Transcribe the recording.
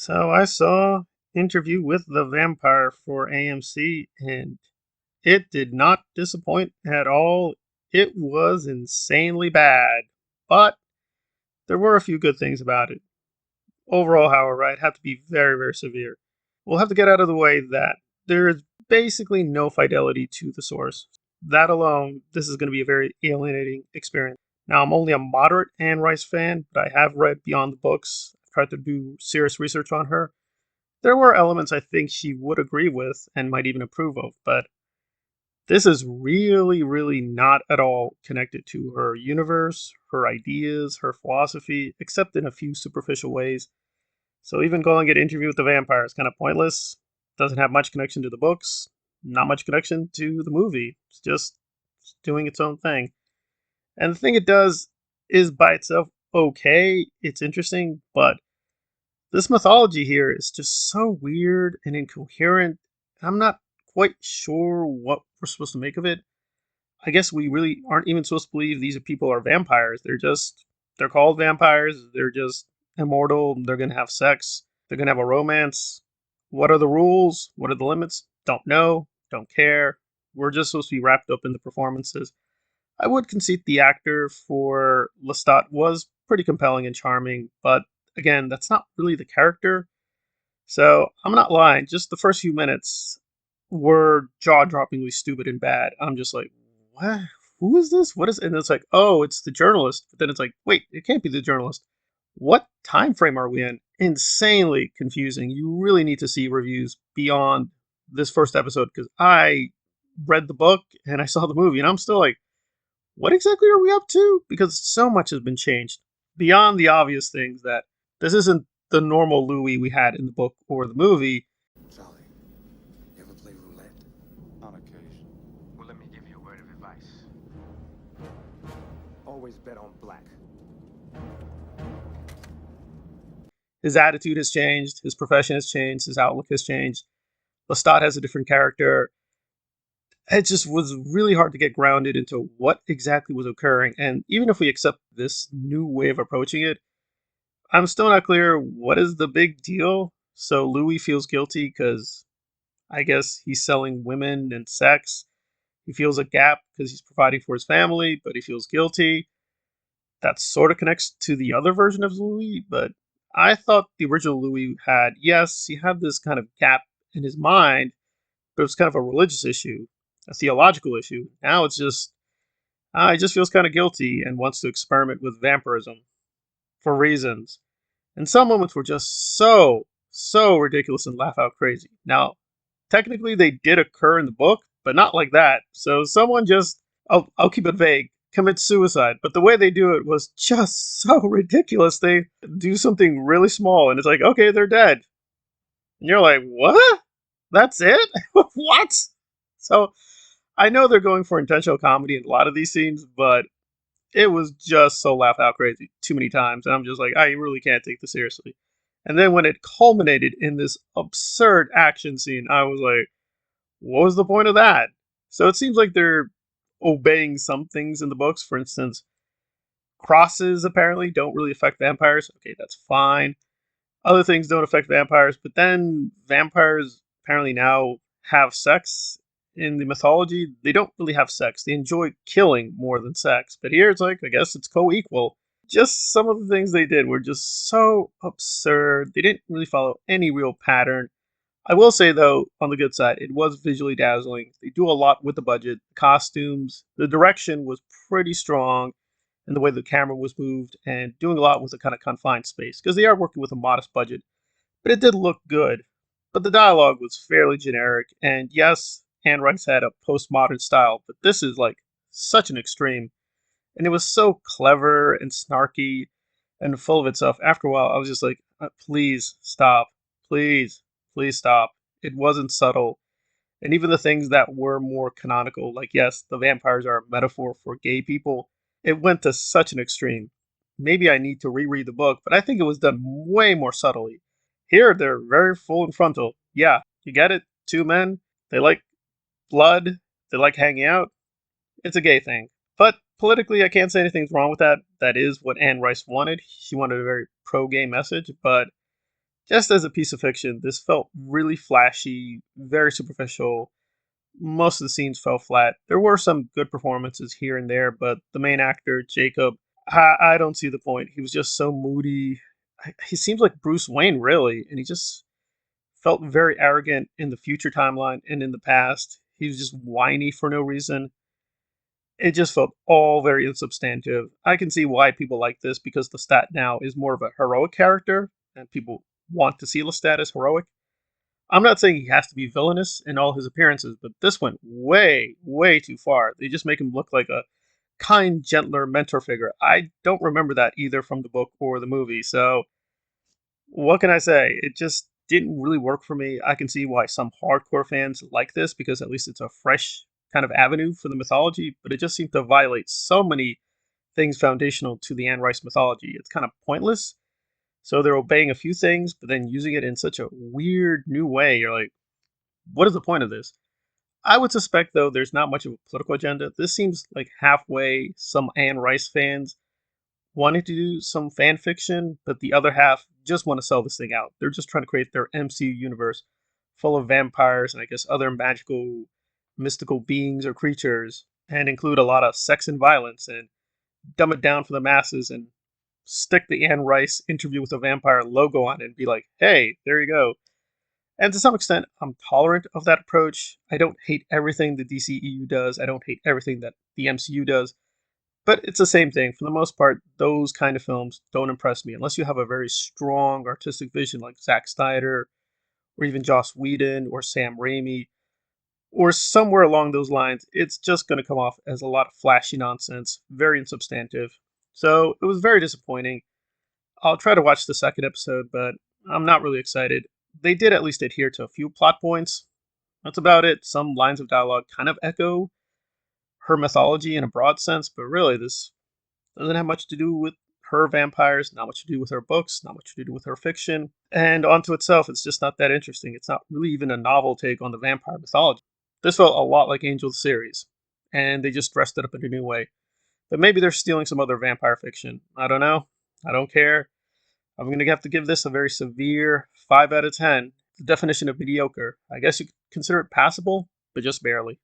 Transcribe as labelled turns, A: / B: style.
A: So I saw Interview with the Vampire for AMC, and it did not disappoint at all. It was insanely bad, but there were a few good things about it. Overall, however, I'd have to be very, very severe. We'll have to get out of the way that there is basically no fidelity to the source. That alone, this is going to be a very alienating experience. Now, I'm only a moderate Anne Rice fan, but I have read beyond the books. I've tried to do serious research on her. There were elements I think she would agree with and might even approve of, but this is really, really not at all connected to her universe, her ideas, her philosophy, except in a few superficial ways. So even going at Interview with the Vampire is kind of pointless. Doesn't have much connection to the books, not much connection to the movie. It's just doing its own thing. And the thing it does is by itself okay. It's interesting, but this mythology here is just so weird and incoherent. I'm not quite sure what we're supposed to make of it. I guess we really aren't even supposed to believe these people are vampires. They're called vampires. They're just immortal. They're going to have sex. They're going to have a romance. What are the rules? What are the limits? Don't know. Don't care. We're just supposed to be wrapped up in the performances. I would concede the actor for Lestat was pretty compelling and charming, but again, that's not really the character. So I'm not lying. Just the first few minutes were jaw-droppingly stupid and bad. I'm just like, what? Who is this? What is? And it's like, oh, it's the journalist. But then it's like, wait, it can't be the journalist. What time frame are we in? Insanely confusing. You really need to see reviews beyond this first episode because I read the book and I saw the movie and I'm still like, what exactly are we up to? Because so much has been changed beyond the obvious things that this isn't the normal Louis we had in the book or the movie.
B: Charlie, you ever play roulette?
C: On occasion.
B: Well, let me give you a word of advice. Always bet on black.
A: His attitude has changed, his profession has changed, his outlook has changed. Lestat has a different character. It just was really hard to get grounded into what exactly was occurring. And even if we accept this new way of approaching it, I'm still not clear what is the big deal. So Louis feels guilty because I guess he's selling women and sex. He feels a gap because he's providing for his family, but he feels guilty. That sort of connects to the other version of Louis, but I thought the original Louis had, yes, he had this kind of gap in his mind, but it was kind of a religious issue, a theological issue. Now it's just, he just feels kind of guilty and wants to experiment with vampirism for reasons. And some moments were just so ridiculous and laugh out crazy. Now, technically, they did occur in the book, but not like that. So someone just, I'll keep it vague, commits suicide. But the way they do it was just so ridiculous. They do something really small, and it's like, okay, they're dead. And you're like, what? That's it? What? So I know they're going for intentional comedy in a lot of these scenes, but it was just so laugh out crazy too many times. And I'm just like, I really can't take this seriously. And then when it culminated in this absurd action scene, I was like, what was the point of that? So it seems like they're obeying some things in the books. For instance, crosses apparently don't really affect vampires. Okay, that's fine. Other things don't affect vampires, but then vampires apparently now have sex in the mythology. They don't really have sex. They enjoy killing more than sex. But here it's like, I guess it's co equal. Just some of the things they did were just so absurd. They didn't really follow any real pattern. I will say though, on the good side, it was visually dazzling. They do a lot with the budget, the costumes, the direction was pretty strong, and the way the camera was moved, and doing a lot with a kind of confined space because they are working with a modest budget. But it did look good. But the dialogue was fairly generic, and yes, Anne Rice had a postmodern style, but this is like such an extreme, and it was so clever and snarky and full of itself. After a while, I was just like, please stop, please, please stop. It wasn't subtle. And even the things that were more canonical, like, yes, the vampires are a metaphor for gay people, it went to such an extreme. Maybe I need to reread the book, but I think it was done way more subtly. Here, they're very full and frontal. Yeah, you get it? Two men, they like blood, they like hanging out. It's a gay thing. But politically, I can't say anything's wrong with that. That is what Anne Rice wanted. She wanted a very pro gay message, but Just as a piece of fiction, this felt really flashy, very superficial. Most of the scenes fell flat. There were some good performances here and there, but the main actor, Jacob, I don't see the point. He was just so moody. He seems like Bruce Wayne, really, and he just felt very arrogant in the future timeline and in the past. He was just whiny for no reason. It just felt all very insubstantive. I can see why people like this because Lestat now is more of a heroic character, and people want to see Lestat as heroic. I'm not saying he has to be villainous in all his appearances, but this went way, way too far. They just make him look like a kind, gentler mentor figure. I don't remember that either from the book or the movie, so what can I say? It just didn't really work for me. I can see why some hardcore fans like this because at least it's a fresh kind of avenue for the mythology, but it just seemed to violate so many things foundational to the Anne Rice mythology. It's kind of pointless. So they're obeying a few things, but then using it in such a weird new way. You're like, what is the point of this? I would suspect, though, there's not much of a political agenda. This seems like halfway some Anne Rice fans wanting to do some fan fiction, but the other half just want to sell this thing out. They're just trying to create their MCU universe full of vampires and I guess other magical, mystical beings or creatures, and include a lot of sex and violence and dumb it down for the masses and stick the Anne Rice interview with a vampire logo on it and be like, hey, there you go. And to some extent, I'm tolerant of that approach. I don't hate everything the DCEU does. I don't hate everything that the MCU does. But it's the same thing. For the most part, those kind of films don't impress me unless you have a very strong artistic vision like Zack Snyder or even Joss Whedon or Sam Raimi or somewhere along those lines. It's just going to come off as a lot of flashy nonsense, very insubstantive. So it was very disappointing. I'll try to watch the second episode, but I'm not really excited. They did at least adhere to a few plot points. That's about it. Some lines of dialogue kind of echo her mythology in a broad sense, but really, this doesn't have much to do with her vampires, not much to do with her books, not much to do with her fiction. And onto itself, it's just not that interesting. It's not really even a novel take on the vampire mythology. This felt a lot like Angel the series, and they just dressed it up in a new way. But maybe they're stealing some other vampire fiction. I don't know. I don't care. I'm going to have to give this a very severe 5 out of 10. The definition of mediocre. I guess you could consider it passable, but just barely.